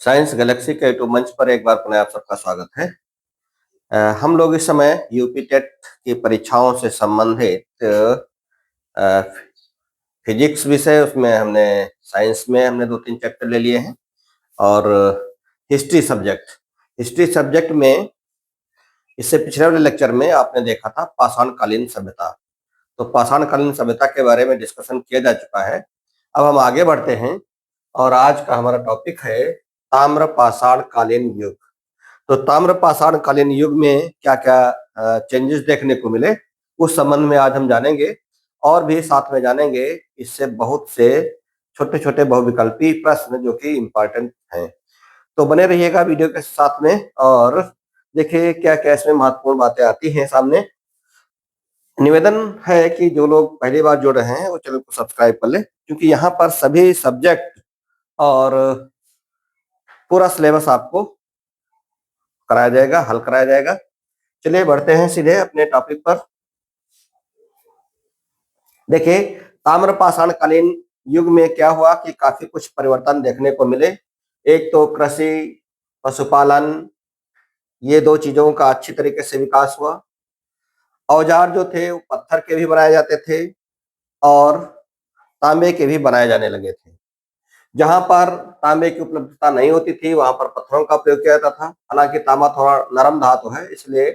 Science Galaxy के YouTube मंच पर एक बार पुनः आप सबका स्वागत है। हम लोग इस समय यूपी टेट की परीक्षाओं से संबंधित अ, फिजिक्स विषय उसमें हमने साइंस में हमने 2-3 चैप्टर ले लिए हैं और हिस्ट्री सब्जेक्ट में इससे पिछले वाले लेक्चर में आपने देखा था पाषाण कालीन सभ्यता। तो पाषाण कालीन सभ्यता के बारे में डिस्कशन किया जा चुका है। अब हम आगे बढ़ते हैं और आज का हमारा टॉपिक है ताम्र पाषाण कालीन युग। तो ताम्र पाषाण कालीन युग में क्या क्या चेंजेस देखने को मिले उस संबंध में आज हम जानेंगे और भी साथ में जानेंगे इससे बहुत से छोटे छोटे बहुविकल्पी प्रश्न जो कि इम्पोर्टेंट हैं। तो बने रहिएगा वीडियो के साथ में और देखिए क्या क्या इसमें महत्वपूर्ण बातें आती हैं सामने। निवेदन है कि जो लोग पहली बार जुड़ रहे हैं वो चैनल को सब्सक्राइब कर ले, क्योंकि यहाँ पर सभी सब्जेक्ट और पूरा सिलेबस आपको कराया जाएगा, हल कराया जाएगा। चलिए बढ़ते हैं सीधे अपने टॉपिक पर। देखिए ताम्र पाषाण कालीन युग में क्या हुआ कि काफी कुछ परिवर्तन देखने को मिले। एक तो कृषि, पशुपालन, ये दो चीजों का अच्छी तरीके से विकास हुआ। औजार जो थे वो पत्थर के भी बनाए जाते थे और तांबे के भी बनाए जाने लगे थे। जहां पर तांबे की उपलब्धता नहीं होती थी वहां पर पत्थरों का प्रयोग किया जाता था। हालांकि तांबा थोड़ा नरम धातु है, इसलिए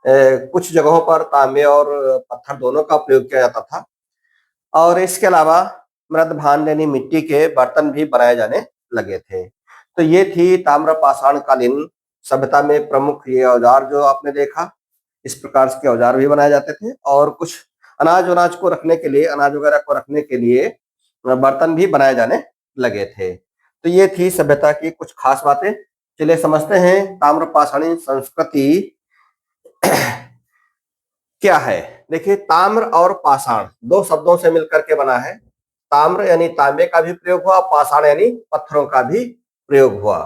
कुछ जगहों पर तांबे और पत्थर दोनों का प्रयोग किया जाता था। और इसके अलावा मृद भांड यानी मिट्टी के बर्तन भी बनाए जाने लगे थे। तो ये थी ताम्र पाषाण कालीन सभ्यता में प्रमुख ये औजार जो आपने देखा। इस प्रकार के औजार भी बनाए जाते थे और कुछ अनाज वनाज को रखने के लिए, अनाज वगैरह को रखने के लिए बर्तन भी बनाए जाने लगे थे। तो ये थी सभ्यता की कुछ खास बातें। चलिए समझते हैं ताम्र पाषाणी संस्कृति क्या है। देखिए ताम्र और पाषाण दो शब्दों से मिलकर के बना है। ताम्र यानी तांबे का भी प्रयोग हुआ, पाषाण यानी पत्थरों का भी प्रयोग हुआ।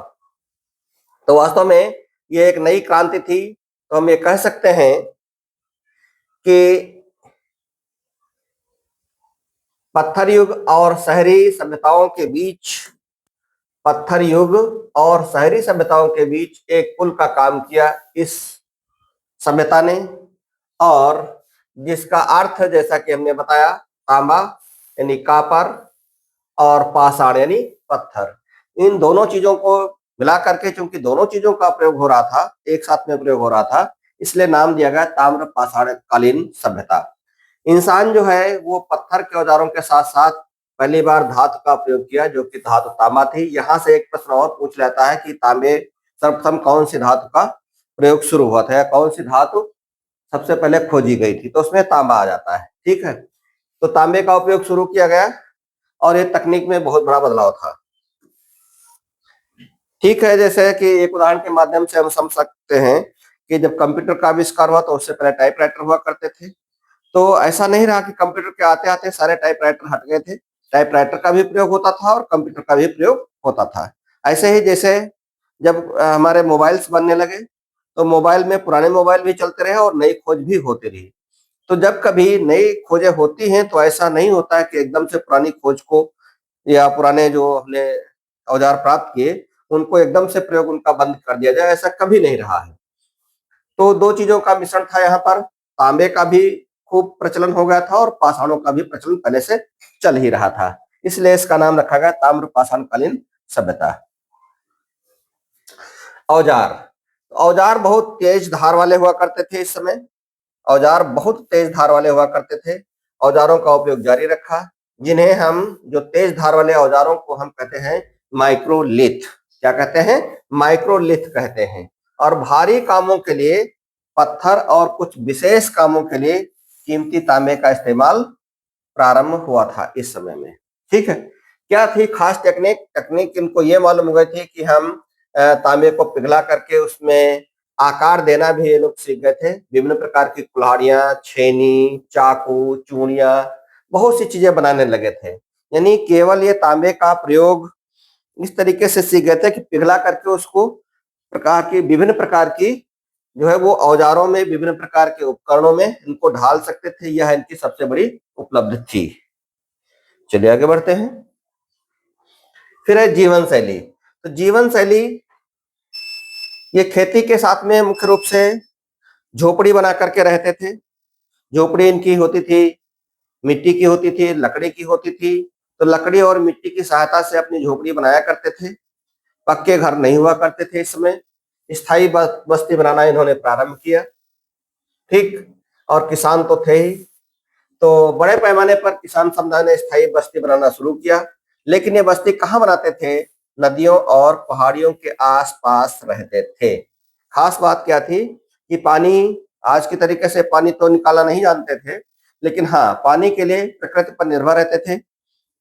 तो वास्तव में ये एक नई क्रांति थी। तो हम ये कह सकते हैं कि पत्थर युग और शहरी सभ्यताओं के बीच पत्थर युग और शहरी सभ्यताओं के बीच एक पुल का काम किया इस सभ्यता ने। और जिसका अर्थ जैसा कि हमने बताया तांबा यानी कापर और पाषाण यानी पत्थर, इन दोनों चीजों को मिला करके चूंकि दोनों चीजों का प्रयोग हो रहा था, एक साथ में प्रयोग हो रहा था, इसलिए नाम दिया गया ताम्र पाषाण कालीन सभ्यता। इंसान जो है वो पत्थर के औजारों के साथ साथ पहली बार धातु का प्रयोग किया जो कि धातु तांबा थी। यहाँ से एक प्रश्न और पूछ लेता है कि तांबे सर्वप्रथम कौन सी धातु का प्रयोग शुरू हुआ था या कौन सी धातु सबसे पहले खोजी गई थी, तो उसमें तांबा आ जाता है। ठीक है, तो तांबे का उपयोग शुरू किया गया और ये तकनीक में बहुत बड़ा बदलाव था। ठीक है, जैसे कि एक उदाहरण के माध्यम से हम समझ सकते हैं कि जब कंप्यूटर का आविष्कार हुआ तो उससे पहले टाइपराइटर हुआ करते थे। तो ऐसा नहीं रहा कि कंप्यूटर के आते आते सारे टाइपराइटर हट गए थे। टाइपराइटर का भी प्रयोग होता था और कंप्यूटर का भी प्रयोग होता था। ऐसे ही जैसे जब हमारे मोबाइल्स बनने लगे तो मोबाइल में पुराने मोबाइल भी चलते रहे और नई खोज भी होती रही। तो जब कभी नई खोजें होती हैं तो ऐसा नहीं होता है कि एकदम से पुरानी खोज को या पुराने जो हमने औजार प्राप्त किए उनको एकदम से प्रयोग उनका बंद कर दिया जाए, ऐसा कभी नहीं रहा है। तो दो चीजों का मिश्रण था यहाँ पर। तांबे का भी खूब प्रचलन हो गया था और पाषाणों का भी प्रचलन पहले से चल ही रहा था, इसलिए इसका नाम रखा गया ताम्र पाषाण कालीन सभ्यता। औजार, औजार बहुत तेज धार वाले हुआ करते थे। इस समय औजार बहुत तेज धार वाले हुआ करते थे। औजारों का उपयोग जारी रखा, जिन्हें हम जो तेज धार वाले औजारों को हम कहते हैं माइक्रोलिथ। क्या कहते हैं? माइक्रोलिथ कहते हैं। और भारी कामों के लिए पत्थर और कुछ विशेष कामों के लिए कीमती तांबे का इस्तेमाल प्रारंभ हुआ था इस समय में। ठीक है, क्या थी खास टेक्निक? टेक्निक इनको ये मालूम हो गई थी कि हम तांबे को पिघला करके उसमें आकार देना भी ये लोग सीख गए थे। विभिन्न प्रकार की कुल्हाड़ियां, छेनी, चाकू, चूड़ियां, बहुत सी चीजें बनाने लगे थे। यानी केवल ये तांबे का प्रयोग इस तरीके से सीख गए थे कि पिघला करके उसको विभिन्न प्रकार की जो है वो औजारों में, विभिन्न प्रकार के उपकरणों में इनको ढाल सकते थे। यह इनकी सबसे बड़ी उपलब्धि थी। चलिए आगे बढ़ते हैं। फिर है जीवन शैली। तो जीवन शैली ये खेती के साथ में मुख्य रूप से झोपड़ी बना करके रहते थे। झोपड़ी इनकी होती थी, मिट्टी की होती थी, लकड़ी की होती थी। तो लकड़ी और मिट्टी की सहायता से अपनी झोपड़ी बनाया करते थे। पक्के घर नहीं हुआ करते थे इस समय। स्थायी बस्ती बनाना इन्होंने प्रारंभ किया। ठीक, और किसान तो थे ही, तो बड़े पैमाने पर किसान समुदाय ने स्थायी बस्ती बनाना शुरू किया। लेकिन ये बस्ती कहाँ बनाते थे? नदियों और पहाड़ियों के आसपास रहते थे। खास बात क्या थी कि पानी, आज की तरीके से पानी तो निकालना नहीं जानते थे, लेकिन हाँ, पानी के लिए प्रकृति पर निर्भर रहते थे,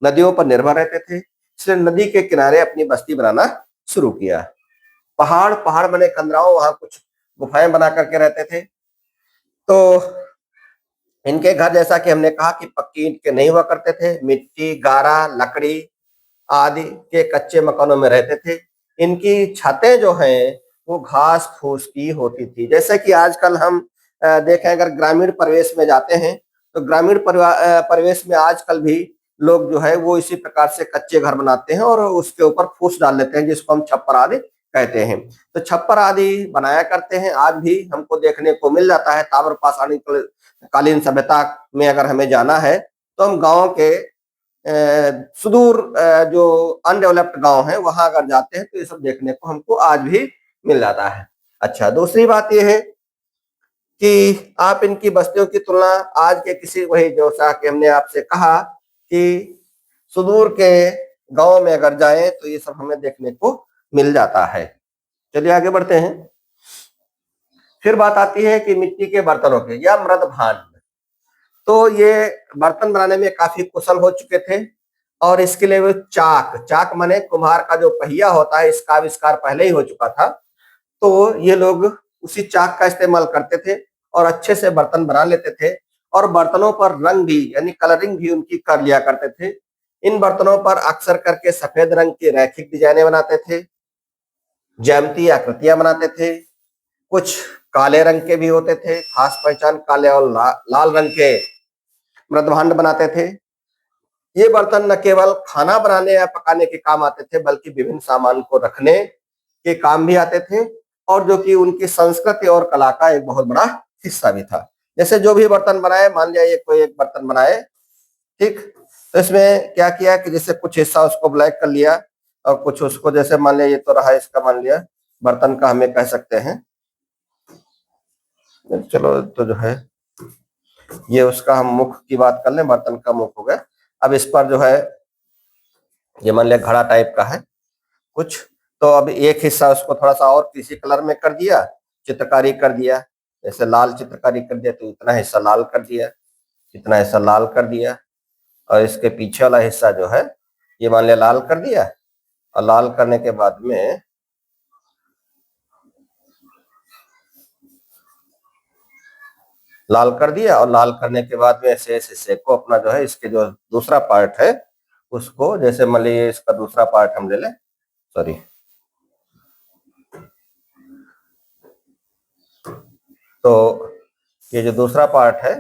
नदियों पर निर्भर रहते थे। इसलिए नदी के किनारे अपनी बस्ती बनाना शुरू किया। पहाड़ पहाड़ बने कंदराओं, वहां कुछ गुफाएं बना करके रहते थे। तो इनके घर, जैसा कि हमने कहा कि पक्की ईंट के नहीं हुआ करते थे, मिट्टी, गारा, लकड़ी आदि के कच्चे मकानों में रहते थे। इनकी छतें जो हैं वो घास फूस की होती थी। जैसे कि आजकल हम देखें, अगर ग्रामीण परिवेश में जाते हैं तो ग्रामीण परिवेश में आजकल भी लोग जो है वो इसी प्रकार से कच्चे घर बनाते हैं और उसके ऊपर फूस डाल लेते हैं, जिसको हम छप्पर आदि कहते हैं। तो छप्पर आदि बनाया करते हैं, आज भी हमको देखने को मिल जाता है। ताम्रपाषाणी कालीन सभ्यता में अगर हमें जाना है तो हम गांव के सुदूर जो अनडेवलप्ड गांव है वहां अगर जाते हैं तो ये सब देखने को हमको आज भी मिल जाता है। अच्छा, दूसरी बात यह है कि आप इनकी बस्तियों की तुलना आज के किसी, वही जैसा कि हमने आपसे कहा कि सुदूर के गांव में अगर जाएं तो ये सब हमें देखने को मिल जाता है। चलिए आगे बढ़ते हैं। फिर बात आती है कि मिट्टी के बर्तनों के या मृद भांड। तो ये बर्तन बनाने में काफी कुशल हो चुके थे और इसके लिए वो चाक, चाक माने कुम्हार का जो पहिया होता है, इसका आविष्कार पहले ही हो चुका था। तो ये लोग उसी चाक का इस्तेमाल करते थे और अच्छे से बर्तन बना लेते थे और बर्तनों पर रंग भी, यानी कलरिंग भी उनकी कर लिया करते थे। इन बर्तनों पर अक्सर करके सफेद रंग की रैखिक डिजाइनें बनाते थे, ज्यामितीय आकृतियां बनाते थे। कुछ काले रंग के भी होते थे, खास पहचान काले और लाल रंग के मृदभांड बनाते थे। ये बर्तन न केवल खाना बनाने या पकाने के काम आते थे, बल्कि विभिन्न सामान को रखने के काम भी आते थे और जो कि उनकी संस्कृति और कला का एक बहुत बड़ा हिस्सा भी था। जैसे जो भी बर्तन बनाए, मान लिया ये कोई एक बर्तन बनाए, ठीक, तो इसमें क्या किया कि जैसे कुछ हिस्सा उसको ब्लैक कर लिया और कुछ उसको, जैसे मान लिया ये तो रहा इसका, मान लिया बर्तन का हमें कह सकते हैं, चलो तो जो है ये उसका हम मुख की बात कर लें, बर्तन का मुख हो गया। अब इस पर जो है ये मान लिया घड़ा टाइप का है कुछ, तो अब एक हिस्सा उसको थोड़ा सा और किसी कलर में कर दिया, चित्रकारी कर दिया, जैसे लाल चित्रकारी कर दिया तो इतना हिस्सा लाल कर दिया, इतना हिस्सा लाल कर दिया, और इसके पीछे वाला हिस्सा जो है ये मान लिया लाल कर दिया। और लाल करने के बाद में लाल कर दिया, और लाल करने के बाद में ऐसे इस हिस्से को अपना जो है, इसके जो दूसरा पार्ट है उसको, जैसे मान लीजिए इसका दूसरा पार्ट हम ले लें, सॉरी, तो ये जो दूसरा पार्ट है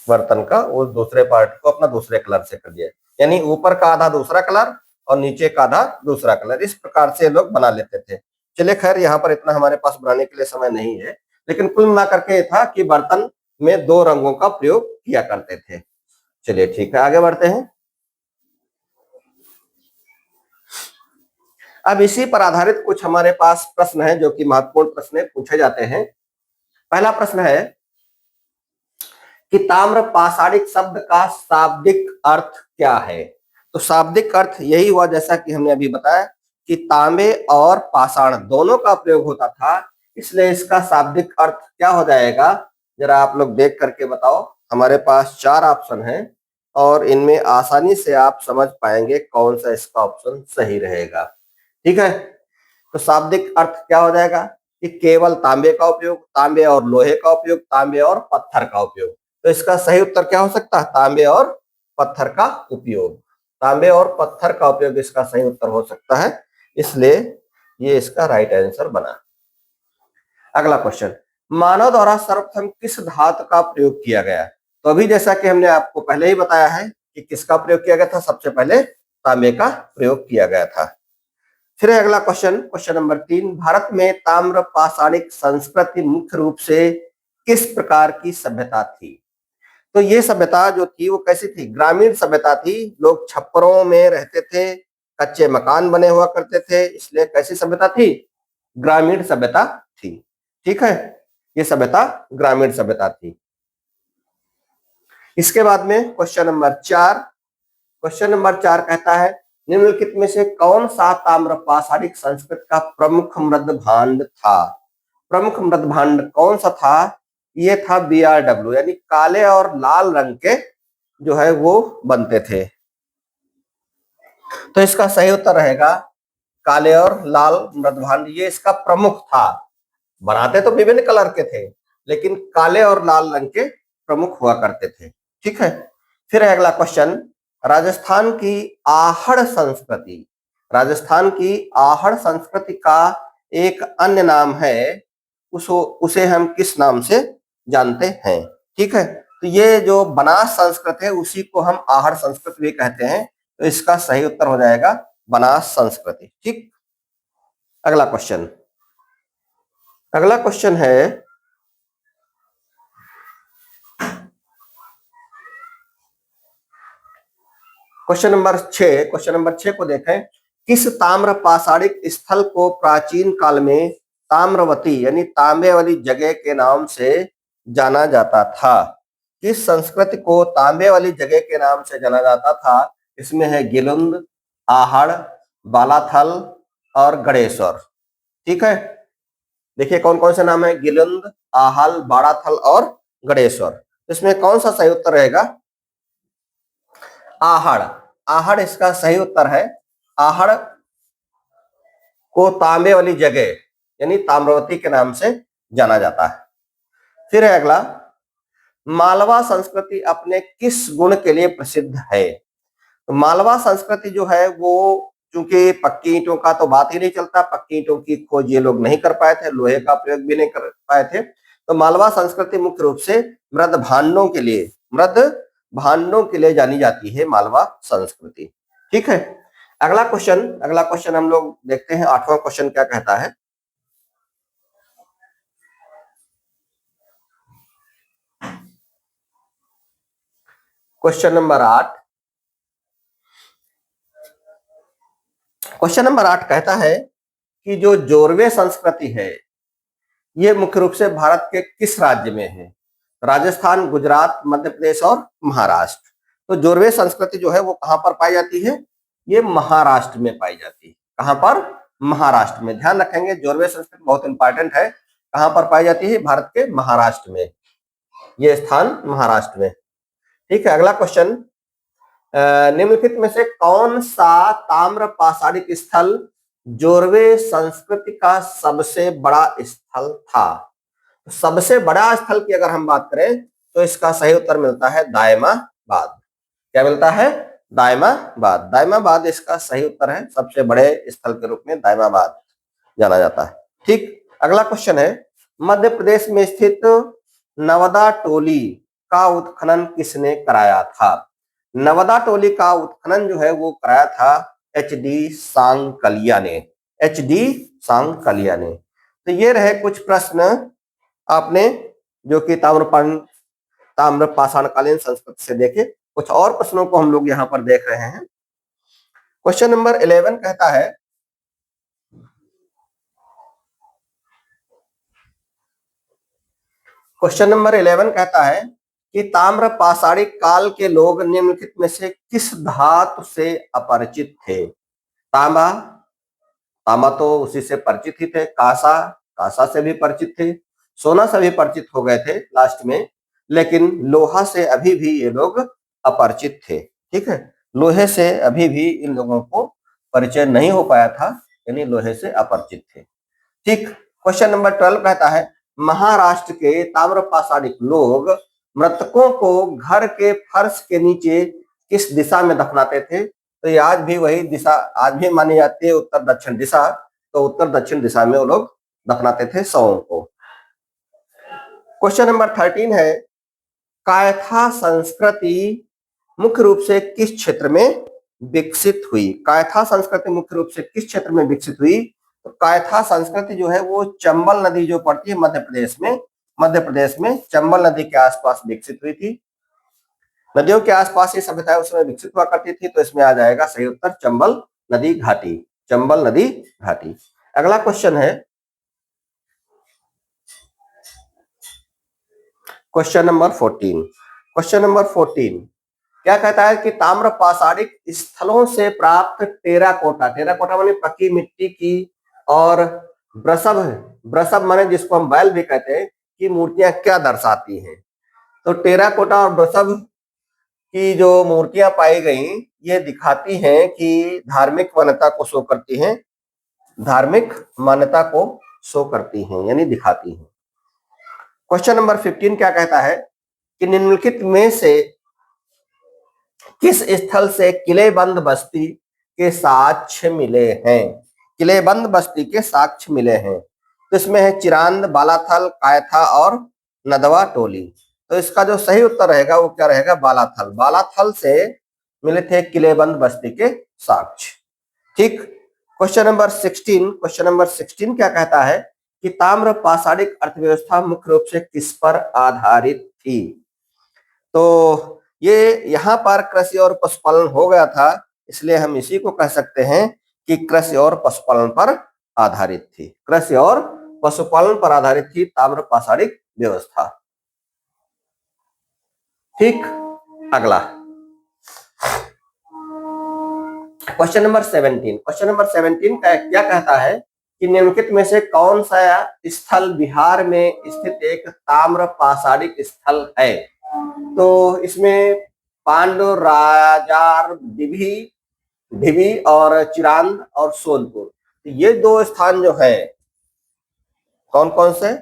बर्तन का, उस दूसरे पार्ट को अपना दूसरे कलर से कर दिया, यानी ऊपर का आधा दूसरा कलर और नीचे का आधा दूसरा कलर। इस प्रकार से लोग बना लेते थे। चलिए खैर, यहाँ पर इतना हमारे पास बनाने के लिए समय नहीं है, लेकिन कुल मिलाकर के था कि बर्तन में दो रंगों का प्रयोग किया करते थे। चलिए ठीक है, आगे बढ़ते हैं। अब इसी पर आधारित कुछ हमारे पास प्रश्न है जो कि महत्वपूर्ण प्रश्न पूछे जाते हैं। पहला प्रश्न है कि ताम्र पाषाणिक शब्द का शाब्दिक अर्थ क्या है? तो शाब्दिक अर्थ यही हुआ, जैसा कि हमने अभी बताया कि तांबे और पाषाण दोनों का प्रयोग होता था, इसलिए इसका शाब्दिक अर्थ क्या हो जाएगा? जरा आप लोग देख करके बताओ। हमारे पास 4 ऑप्शन हैं और इनमें आसानी से आप समझ पाएंगे कौन सा इसका ऑप्शन सही रहेगा। ठीक है, तो शाब्दिक अर्थ क्या हो जाएगा कि केवल तांबे का उपयोग, तांबे और लोहे का उपयोग, तांबे और पत्थर का उपयोग। तो इसका सही उत्तर क्या हो सकता है? तांबे और पत्थर का उपयोग। तांबे और पत्थर का उपयोग इसका सही उत्तर हो सकता है, इसलिए ये इसका राइट आंसर बना। अगला क्वेश्चन, मानव द्वारा सर्वप्रथम किस धातु का प्रयोग किया गया? तो अभी जैसा कि हमने आपको पहले ही बताया है कि किसका प्रयोग किया गया था, सबसे पहले तांबे का प्रयोग किया गया था। फिर है अगला क्वेश्चन, क्वेश्चन नंबर 3, भारत में ताम्र पाषाणिक संस्कृति मुख्य रूप से किस प्रकार की सभ्यता थी? तो ये सभ्यता जो थी वो कैसी थी? ग्रामीण सभ्यता थी। लोग छप्परों में रहते थे, कच्चे मकान बने हुआ करते थे, इसलिए कैसी सभ्यता थी? ग्रामीण सभ्यता थी। ठीक है, ये सभ्यता ग्रामीण सभ्यता थी। इसके बाद में क्वेश्चन नंबर 4, क्वेश्चन नंबर 4 कहता है निम्नलिखित में से कौन सा ताम्र पाषाणिक संस्कृति का प्रमुख मृद भांड था? प्रमुख मृद भांड कौन सा था? ये था BRW, यानी काले और लाल रंग के जो है वो बनते थे। तो इसका सही उत्तर रहेगा काले और लाल मृद भांड, ये इसका प्रमुख था। बनाते तो विभिन्न कलर के थे, लेकिन काले और लाल रंग के प्रमुख हुआ करते थे। ठीक है, फिर है अगला क्वेश्चन, राजस्थान की आहड़ संस्कृति, राजस्थान की आहड़ संस्कृति का एक अन्य नाम है, उसे हम किस नाम से जानते हैं? ठीक है, तो ये जो बनास संस्कृति है उसी को हम आहड़ संस्कृति भी कहते हैं। तो इसका सही उत्तर हो जाएगा बनास संस्कृति। ठीक, अगला क्वेश्चन, अगला क्वेश्चन है क्वेश्चन नंबर 6, क्वेश्चन नंबर 6 को देखें, किस ताम्र पाषाणिक स्थल को प्राचीन काल में ताम्रवती यानी तांबे वाली जगह के नाम से जाना जाता था? किस संस्कृति को तांबे वाली जगह के नाम से जाना जाता था? इसमें है गिलुंद, आहड़, बालाथल और गणेश्वर। ठीक है, देखिए कौन कौन से नाम है, गिलुंद, आहल, बाड़ाथल और गणेश्वर। इसमें कौन सा सही उत्तर रहेगा? आहड़, आहड़ इसका सही उत्तर है। आहड़ को तांबे वाली जगह यानी ताम्रवती के नाम से जाना जाता है। फिर है अगला, मालवा संस्कृति अपने किस गुण के लिए प्रसिद्ध है? तो मालवा संस्कृति जो है वो, चूंकि पक्की ईंटों का तो बात ही नहीं चलता, पक्की ईंटों की खोज ये लोग नहीं कर पाए थे, लोहे का प्रयोग भी नहीं कर पाए थे, तो मालवा संस्कृति मुख्य रूप से मृद भांडों के लिए, मृद भांडों के लिए जानी जाती है मालवा संस्कृति। ठीक है, अगला क्वेश्चन, अगला क्वेश्चन हम लोग देखते हैं 8वां क्वेश्चन क्या कहता है। क्वेश्चन नंबर 8, क्वेश्चन नंबर 8 कहता है कि जो जोरवे संस्कृति है ये मुख्य रूप से भारत के किस राज्य में है? राजस्थान, गुजरात, मध्य प्रदेश और महाराष्ट्र। तो जोरवे संस्कृति जो है वो कहां पर पाई जाती है? ये महाराष्ट्र में पाई जाती है। कहां पर? महाराष्ट्र में। ध्यान रखेंगे, जोरवे संस्कृति बहुत इंपॉर्टेंट है। कहां पर पाई जाती है? भारत के महाराष्ट्र में, ये स्थान महाराष्ट्र में। ठीक है, अगला क्वेश्चन, निम्नलिखित में से कौन सा ताम्र पाषाणिक स्थल जोरवे संस्कृति का सबसे बड़ा स्थल था? सबसे बड़ा स्थल की अगर हम बात करें तो इसका सही उत्तर मिलता है दायमाबाद। क्या मिलता है? दायमाबाद। दायमाबाद इसका सही उत्तर है, सबसे बड़े स्थल के रूप में दायमाबाद जाना जाता है। ठीक, अगला क्वेश्चन है, मध्य प्रदेश में स्थित नवदा टोली का उत्खनन किसने कराया था? नवदा टोली का उत्खनन जो है वो कराया था HD सांकलिया ने, HD सांकलिया ने। तो ये रहे कुछ प्रश्न आपने जो कि ताम्र पाषाणकालीन संस्कृति से देखे। कुछ और प्रश्नों को हम लोग यहाँ पर देख रहे हैं। क्वेश्चन नंबर 11 कहता है, क्वेश्चन नंबर 11 कहता है कि ताम्र पाषाणिक काल के लोग निम्नलिखित में से किस धातु से अपरिचित थे? तांबा, तांबा तो उसी से परिचित ही थे, कांसा, कांसा से भी परिचित थे, सोना से भी परिचित हो गए थे लास्ट में, लेकिन लोहा से अभी भी ये लोग अपरिचित थे। ठीक है, लोहे से अभी भी इन लोगों को परिचय नहीं हो पाया था, यानी लोहे से अपरिचित थे। ठीक, क्वेश्चन नंबर 12 कहता है, महाराष्ट्र के ताम्र पाषाणिक लोग मृतकों को घर के फर्श के नीचे किस दिशा में दफनाते थे? तो ये आज भी वही दिशा आज भी मानी जाती है, उत्तर दक्षिण दिशा। तो उत्तर दक्षिण दिशा में वो लोग दफनाते थे शवों को। क्वेश्चन नंबर 13 है, कायथा संस्कृति मुख्य रूप से किस क्षेत्र में विकसित हुई? कायथा संस्कृति मुख्य रूप से किस क्षेत्र में विकसित हुई? तो कायथा संस्कृति जो है वो चंबल नदी जो पड़ती है मध्य प्रदेश में चंबल नदी के आसपास विकसित हुई थी। नदियों के आसपास ये सभ्यताएं उस समय विकसित हुआ करती थी, तो इसमें आ जाएगा सही उत्तर चंबल नदी घाटी, चंबल नदी घाटी। अगला क्वेश्चन है क्वेश्चन नंबर 14। क्वेश्चन नंबर 14 क्या कहता है कि ताम्र पाषाणिक स्थलों से प्राप्त टेराकोटा, टेराकोटा माने पक्की मिट्टी की, और ब्रसभ, ब्रसभ माने जिसको हम बैल भी कहते हैं, कि मूर्तियां क्या दर्शाती हैं? तो टेराकोटा और ब्रसभ की जो मूर्तियां पाई गई ये दिखाती हैं कि धार्मिक मान्यता को शो करती हैं, धार्मिक मान्यता को शो करती हैं यानी दिखाती हैं। क्वेश्चन नंबर 15 क्या कहता है कि निम्नलिखित में से किस स्थल से किलेबंद बस्ती के साक्ष्य मिले हैं? किलेबंद बस्ती के साक्ष्य मिले हैं, तो इसमें है चिरांद, बालाथल, कायथा और नदवा टोली। तो इसका जो सही उत्तर रहेगा वो क्या रहेगा? बालाथल। बालाथल से मिले थे किलेबंद बस्ती के साक्ष्य। ठीक। क्वेश्चन नंबर 16, क्वेश्चन नंबर 16 क्या कहता है कि ताम्र पाषाणिक अर्थव्यवस्था मुख्य रूप से किस पर आधारित थी? तो ये यहाँ पर कृषि और पशुपालन हो गया था, इसलिए हम इसी को कह सकते हैं कि कृषि और पशुपालन पर आधारित थी। कृषि और पशुपालन पर आधारित थी ताम्र पाषाणिक व्यवस्था। ठीक। अगला क्वेश्चन नंबर 17। क्वेश्चन नंबर 17 क्या कहता है कि निम्नलिखित में से कौन सा स्थल बिहार में स्थित एक ताम्र पाषाणिक स्थल है? तो इसमें पांडव, राजार, ढिबी और चिरांद और सोनपुर, तो ये दो स्थान जो है कौन कौन से?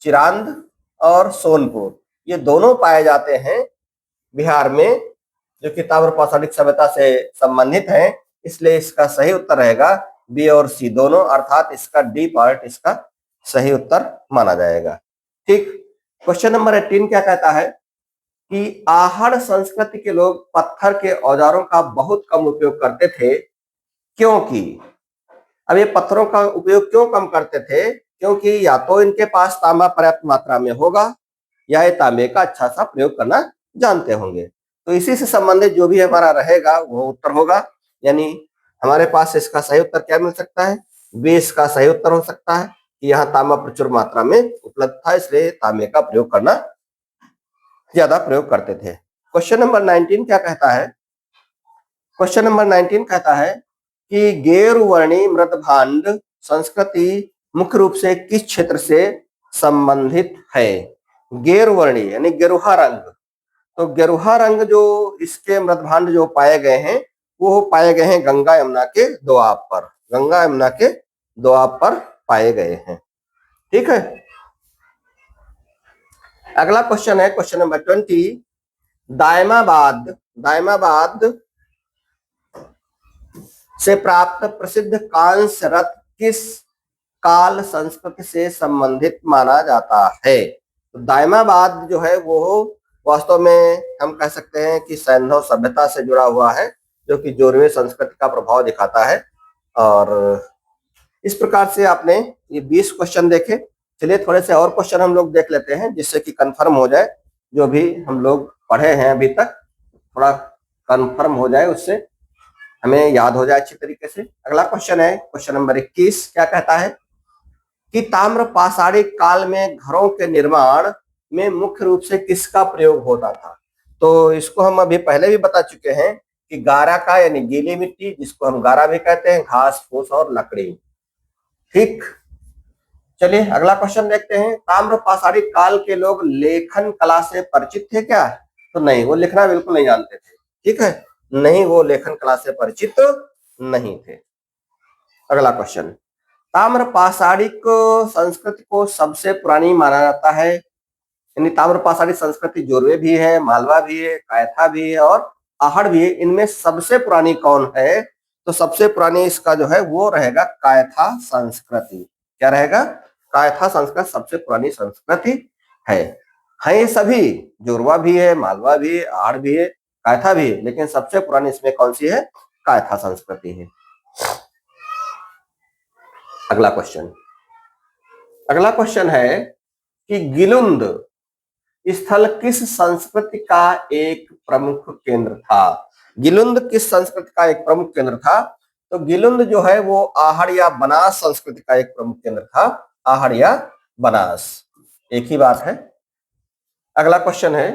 चिरांद और सोनपुर, ये दोनों पाए जाते हैं बिहार में, जो कि ताम्र पाषाणिक सभ्यता से संबंधित है, इसलिए इसका सही उत्तर रहेगा बी और सी दोनों, अर्थात इसका डी पार्ट इसका सही उत्तर माना जाएगा। ठीक। क्वेश्चन नंबर 18 क्या कहता है कि आहड़ संस्कृति के लोग पत्थर के औजारों का बहुत कम उपयोग करते थे, क्योंकि अब ये पत्थरों का उपयोग क्यों कम करते थे? क्योंकि या तो इनके पास तांबा पर्याप्त मात्रा में होगा या ये तांबे का अच्छा सा प्रयोग करना जानते होंगे। तो इसी से संबंधित जो भी हमारा रहेगा वो उत्तर होगा, यानी हमारे पास इसका सही उत्तर क्या मिल सकता है? बी इसका सही उत्तर हो सकता है कि यहाँ तांबा प्रचुर मात्रा में उपलब्ध था, इसलिए तांबे का प्रयोग करना ज्यादा प्रयोग करते थे। क्वेश्चन नंबर 19 क्या कहता है? क्वेश्चन नंबर 19 कहता है कि गेरुवर्णी मृदभांड संस्कृति मुख्य रूप से किस क्षेत्र से संबंधित है? गेरुवर्णी यानी गेरुहा रंग, तो गेरुहा रंग जो इसके मृदभांड जो पाए गए हैं वो पाए गए हैं गंगा यमुना के दोआब पर, गंगा यमुना के दोआब पर पाए गए हैं। ठीक है। अगला क्वेश्चन है क्वेश्चन नंबर 20। दायमाबाद से प्राप्त प्रसिद्ध कांस्य रथ किस काल संस्कृति से संबंधित माना जाता है? तो दायमाबाद जो है वो वास्तव में हम कह सकते हैं कि सैंधव सभ्यता से जुड़ा हुआ है, जो कि जोरवे संस्कृति का प्रभाव दिखाता है। और इस प्रकार से आपने ये 20 क्वेश्चन देखे। चलिए थोड़े से और क्वेश्चन हम लोग देख लेते हैं, जिससे कि कंफर्म हो जाए जो भी हम लोग पढ़े हैं अभी तक, थोड़ा कंफर्म हो जाए, उससे हमें याद हो जाए अच्छी तरीके से। अगला क्वेश्चन है क्वेश्चन नंबर 21। क्या कहता है कि ताम्र पाषाणिक काल में घरों के निर्माण में मुख्य रूप से किसका प्रयोग होता था? तो इसको हम अभी पहले भी बता चुके हैं कि गारा का, यानी गीली मिट्टी जिसको हम गारा भी कहते हैं, घास फूस और लकड़ी। ठीक। चलिए अगला क्वेश्चन देखते हैं। ताम्र पाषाणिक काल के लोग लेखन कला से परिचित थे क्या? तो नहीं, वो लिखना बिल्कुल नहीं जानते थे। ठीक है, नहीं, वो लेखन कला से परिचित नहीं थे। अगला क्वेश्चन, ताम्र पाषाणिक संस्कृति को सबसे पुरानी माना जाता है, यानी ताम्र पाषाणिक संस्कृति जोरवे भी है, मालवा भी है, कायथा भी है और आहड़ भी है। इनमें सबसे पुरानी कौन है? तो सबसे पुरानी इसका जो है वो रहेगा कायथा संस्कृति। क्या रहेगा? कायथा संस्कृति सबसे पुरानी संस्कृति है। ये सभी, जोरवा भी है, मालवा भी है, आहड़ भी है, कायथा भी है, लेकिन सबसे पुरानी इसमें कौन सी है? कायथा संस्कृति है। अगला क्वेश्चन है कि गिलुंद स्थल किस संस्कृति का एक प्रमुख केंद्र था। गिलुंद किस संस्कृति का एक प्रमुख केंद्र था? तो गिलुंद जो है वो आहड़ या बनास संस्कृति का एक प्रमुख केंद्र था। आहड़ या बनास एक ही बात है। अगला क्वेश्चन है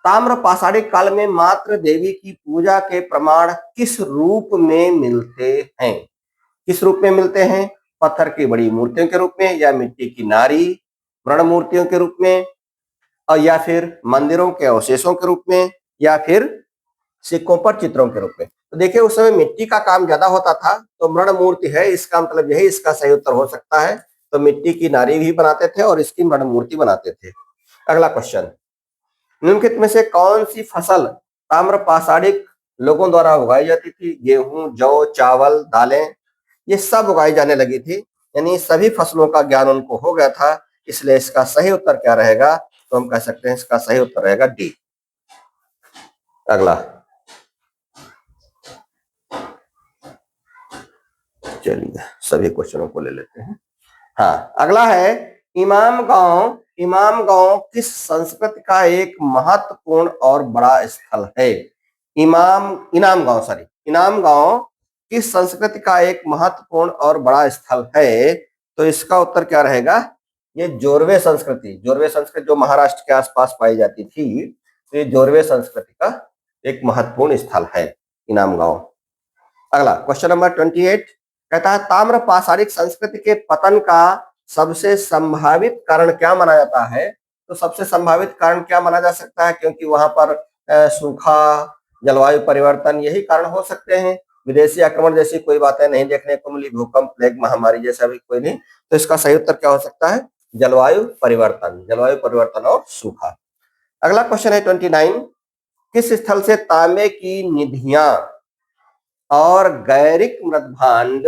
ताम्र पाषाणिक काल में मातृ देवी की पूजा के प्रमाण किस रूप में मिलते हैं? किस रूप में मिलते हैं? पत्थर की बड़ी मूर्तियों के रूप में, या मिट्टी की नारी मृण मूर्तियों के रूप में, और या फिर मंदिरों के अवशेषों के रूप में, या फिर सिक्कों पर चित्रों के रूप में। तो देखिए उस समय मिट्टी का काम ज्यादा होता था, तो मृण मूर्ति है, इसका मतलब यही इसका सही उत्तर हो सकता है। तो मिट्टी की नारी भी बनाते थे और इसकी मृण मूर्ति बनाते थे। अगला क्वेश्चन, निम्नलिखित में से कौन सी फसल ताम्र पाषाणिक लोगों द्वारा उगाई जाती थी? गेहूं, जौ, चावल, दालें, ये सब उगाई जाने लगी थी, यानी सभी फसलों का ज्ञान उनको हो गया था। इसलिए इसका सही उत्तर क्या रहेगा? तो हम कह सकते हैं इसका सही उत्तर रहेगा डी। अगला, चलिए सभी क्वेश्चनों को ले लेते हैं। हाँ, अगला है इमाम गांव किस संस्कृति का एक महत्वपूर्ण और बड़ा स्थल है? इनाम गांव किस संस्कृति का एक महत्वपूर्ण और बड़ा स्थल है? तो इसका उत्तर क्या रहेगा? ये जोरवे संस्कृति जो महाराष्ट्र के आसपास पाई जाती थी, तो ये जोरवे संस्कृति का एक महत्वपूर्ण स्थल है इनाम गांव। अगला क्वेश्चन नंबर 28 कहता है ताम्र पाषाणिक संस्कृति के पतन का सबसे संभावित कारण क्या माना जाता है? तो सबसे संभावित कारण क्या माना जा सकता है? क्योंकि वहां पर सूखा, जलवायु परिवर्तन यही कारण हो सकते हैं। विदेशी आक्रमण जैसी कोई बातें नहीं देखने को मिली, भूकंप, प्लेग, महामारी जैसा भी कोई नहीं। तो इसका सही उत्तर क्या हो सकता है? जलवायु परिवर्तन और सूखा। अगला क्वेश्चन है 29 किस स्थल से तांबे की निधियां और गैरिक मृदभांड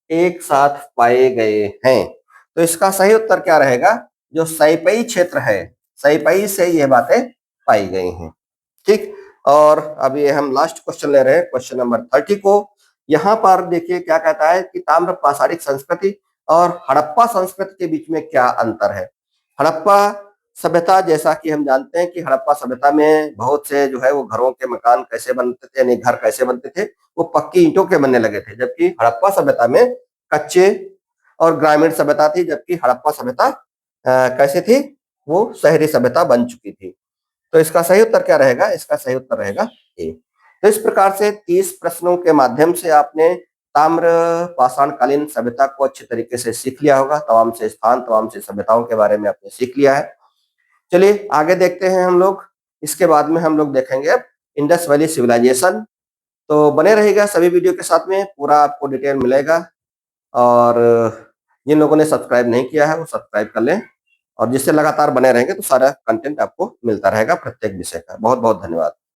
एक साथ पाए गए हैं? तो इसका सही उत्तर क्या रहेगा? जो सैपई क्षेत्र है, सैपई से यह बातें पाई गई हैं। ठीक, और अब ये हम लास्ट क्वेश्चन ले रहे हैं, क्वेश्चन नंबर 30 को। यहाँ पर देखिए क्या कहता है कि ताम्र पाषाणिक संस्कृति और हड़प्पा संस्कृति के बीच में क्या अंतर है। हड़प्पा सभ्यता, जैसा कि हम जानते हैं कि हड़प्पा सभ्यता में बहुत से जो है वो घरों के मकान कैसे बनते थे, यानी घर कैसे बनते थे, वो पक्की ईंटों के बनने लगे थे। जबकि हड़प्पा सभ्यता में कच्चे और ग्रामीण सभ्यता थी, जबकि हड़प्पा सभ्यता कैसे थी? वो शहरी सभ्यता बन चुकी थी। तो इसका सही उत्तर क्या रहेगा? इसका सही उत्तर रहेगा ए। तो इस प्रकार से 30 प्रश्नों के माध्यम से आपने ताम्र पाषाणकालीन सभ्यता को अच्छे तरीके से सीख लिया होगा। तमाम से स्थान, तमाम से सभ्यताओं के बारे में आपने सीख लिया है। चलिए आगे देखते हैं हम लोग। इसके बाद में हम लोग देखेंगे अब इंडस वैली सिविलाइजेशन। तो बने रहेगा सभी वीडियो के साथ में, पूरा आपको डिटेल मिलेगा। और जिन लोगों ने सब्सक्राइब नहीं किया है वो सब्सक्राइब कर लें, और जिससे लगातार बने रहेंगे तो सारा कंटेंट आपको मिलता रहेगा प्रत्येक विषय का। बहुत बहुत धन्यवाद।